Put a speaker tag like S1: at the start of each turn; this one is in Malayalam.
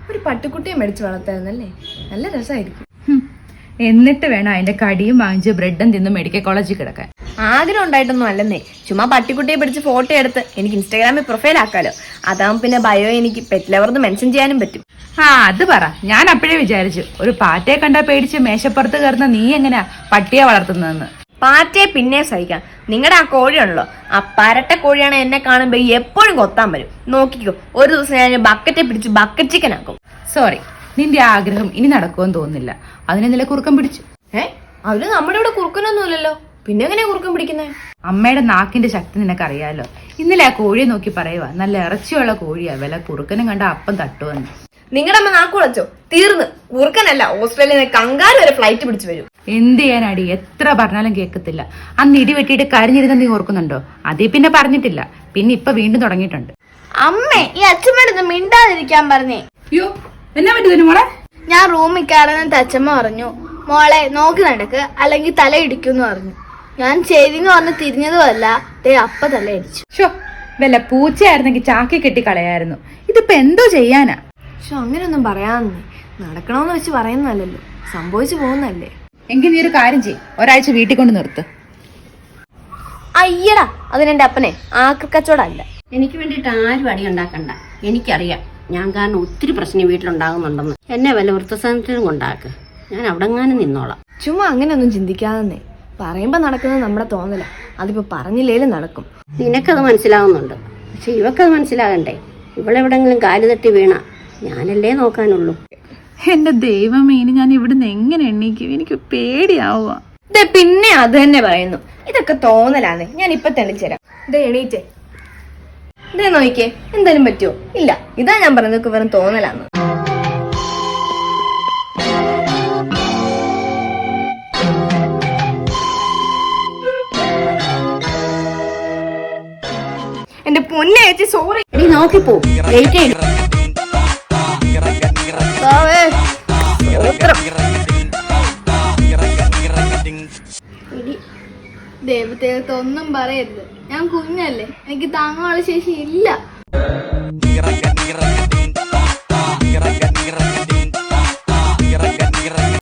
S1: ഒരു പട്ടിക്കുട്ടിയെ മേടിച്ച് വളർത്തായിരുന്നല്ലേ, നല്ല രസമായിരിക്കും.
S2: എന്നിട്ട് വേണം അതിന്റെ കടിയും വാങ്ങിച്ച് ബ്രെഡും തിന്ന് മെഡിക്കൽ കോളേജിൽ കിടക്കാൻ.
S1: ആഗ്രഹം ഉണ്ടായിട്ടൊന്നും അല്ലെന്നേ, ചുമ്മാ പട്ടിക്കുട്ടിയെ പിടിച്ച് ഫോട്ടോ എടുത്ത് എനിക്ക് ഇൻസ്റ്റാഗ്രാമിൽ പ്രൊഫൈൽ ആക്കാലോ. അതാകും പിന്നെ ബയോ എനിക്ക് പെറ്റ് ലവർന്ന് മെൻഷൻ ചെയ്യാനും പറ്റും.
S2: അത് പറ. ഞാൻ അപ്പോഴേ വിചാരിച്ചു ഒരു പാറ്റയെ കണ്ടാ പേടിച്ച് മേശപ്പുറത്ത് കയറുന്ന നീ എങ്ങനെയാ പട്ടിയെ വളർത്തുന്നതെന്ന്.
S1: പാറ്റയെ പിന്നെ സഹിക്കാം, നിങ്ങളുടെ ആ കോഴിയാണല്ലോ, ആ പരട്ട കോഴിയാണ് എന്നെ കാണുമ്പോ എപ്പോഴും കൊത്താൻ വരും. നോക്കിക്കോ, ഒരു ദിവസം ഞാൻ ബക്കറ്റെ പിടിച്ച് ബക്കറ്റ് ചിക്കൻ ആക്കും.
S2: സോറി, നിന്റെ ആഗ്രഹം ഇനി നടക്കുമെന്ന് തോന്നുന്നില്ല. അതിനെ നില കുറുക്കം പിടിച്ചു.
S1: അവര് നമ്മുടെ ഇവിടെ കുറുക്കനൊന്നുമില്ലല്ലോ, പിന്നെ എങ്ങനെയാ കുറുക്കം പിടിക്കുന്നത്?
S2: അമ്മയുടെ നാക്കിന്റെ ശക്തി നിനക്കറിയാലോ. ഇന്നലെ ആ കോഴിയെ നോക്കി പറയുക, നല്ല ഇറച്ചിയുള്ള കോഴിയാ, വില കുറുക്കനും കണ്ട അപ്പം തട്ടുവന്ന്.
S1: നിങ്ങളുടെ അമ്മ നാക്കു വളച്ചോ, തീർന്ന്. കുറുക്കനല്ല, ഓസ്ട്രേലിയയിൽ കങ്കാരു വരെ ഫ്ലൈറ്റ് പിടിച്ചു വരും.
S2: എന്ത് ചെയ്യാനടി, എത്ര പറഞ്ഞാലും കേൾക്കത്തില്ല. അന്ന് ഇടി വെട്ടിയിട്ട് കരിഞ്ഞിരുന്ന നീ ഓർക്കുന്നുണ്ടോ? അതേ പിന്നെ പറഞ്ഞിട്ടില്ല, പിന്നെ ഇപ്പൊ വീണ്ടും തുടങ്ങിയിട്ടുണ്ട്.
S3: അമ്മേ, ഈ അച്ഛമ്മടുത്ത് മിണ്ടാതിരിക്കാൻ പറഞ്ഞേ.
S2: അയ്യോ, എന്നാ പറ്റുന്നു മോളെ?
S3: ഞാൻ റൂമിൽ കയറുന്നിട്ട് അച്ഛമ്മ പറഞ്ഞു, മോളെ നോക്കി നടക്ക് അല്ലെങ്കിൽ തല ഇടിക്കുമെന്ന് പറഞ്ഞു. ഞാൻ ശരിന്ന് പറഞ്ഞ് തിരിഞ്ഞതുമല്ല, അപ്പ തല ഇടിച്ചു.
S2: ഷോ, വല്ല പൂച്ചയായിരുന്നെങ്കിൽ ചാക്കി കെട്ടി കളയായിരുന്നു. ഇതിപ്പോ എന്തോ ചെയ്യാനാ?
S1: പക്ഷെ അങ്ങനെയൊന്നും പറയാന്നേ, നടക്കണമെന്ന് വെച്ച് പറയുന്നതല്ലല്ലോ, സംഭവിച്ചു പോകുന്നല്ലേ.
S2: എങ്കിൽ നീ ഒരു കാര്യം ചെയ്യ്, ഒരാഴ്ച വീട്ടിൽ കൊണ്ട് നിർത്ത്.
S1: അയ്യടാ, അതിനെന്റെ അപ്പനെ ആക്രിക്കച്ചവടല്ല.
S4: എനിക്ക് വേണ്ടിയിട്ട് ആരും അടി ഉണ്ടാക്കണ്ട. എനിക്കറിയാം, ഞാൻ കാരണം ഒത്തിരി പ്രശ്നം വീട്ടിലുണ്ടാകുന്നുണ്ടെന്ന്. എന്നെ വല്ല വൃത്തസാധനത്തിനും കൊണ്ടാക്ക്, ഞാൻ അവിടെങ്ങാനും നിന്നോളാം.
S1: ചുമ്മാ അങ്ങനെയൊന്നും ചിന്തിക്കാതെ, പറയുമ്പോ നടക്കുന്നത് നമ്മുടെ തോന്നല, അതിപ്പോ പറഞ്ഞില്ലേലും നടക്കും.
S4: നിനക്കത് മനസ്സിലാവുന്നുണ്ട്, പക്ഷെ ഇവക്കത് മനസ്സിലാകണ്ടേ. ഇവളെവിടെങ്കിലും കാല് തട്ടി വീണ ഞാനല്ലേ നോക്കാനുള്ളൂ.
S2: എന്റെ ദൈവമേ, ഇനി ഞാൻ ഇവിടുന്ന് എങ്ങനെ എണ്ണീക്കും? എനിക്ക് പേടിയാവുക.
S1: പിന്നെ അത് തന്നെ പറയുന്നു, ഇതൊക്കെ തോന്നലാന്നേ. ഞാൻ ഇപ്പൊ തെളിച്ചരാം. എണീറ്റേ, ഇതേ നോക്കിക്കേ, എന്തായാലും പറ്റുമോ? ഇല്ല, ഇതാ ഞാൻ പറഞ്ഞതൊക്കെ വെറും തോന്നലാന്ന്. എന്റെ പൊന്നെ ചേച്ചി, സോറി.
S4: എടി നോക്കിപ്പോ, ലേറ്റ് ആയി.
S3: ദൈവത്തേകത്ത് ഒന്നും പറയരുത്, ഞാൻ കുഞ്ഞല്ലേ, എനിക്ക് താങ്ങാനുള്ള ശേഷി ഇല്ല.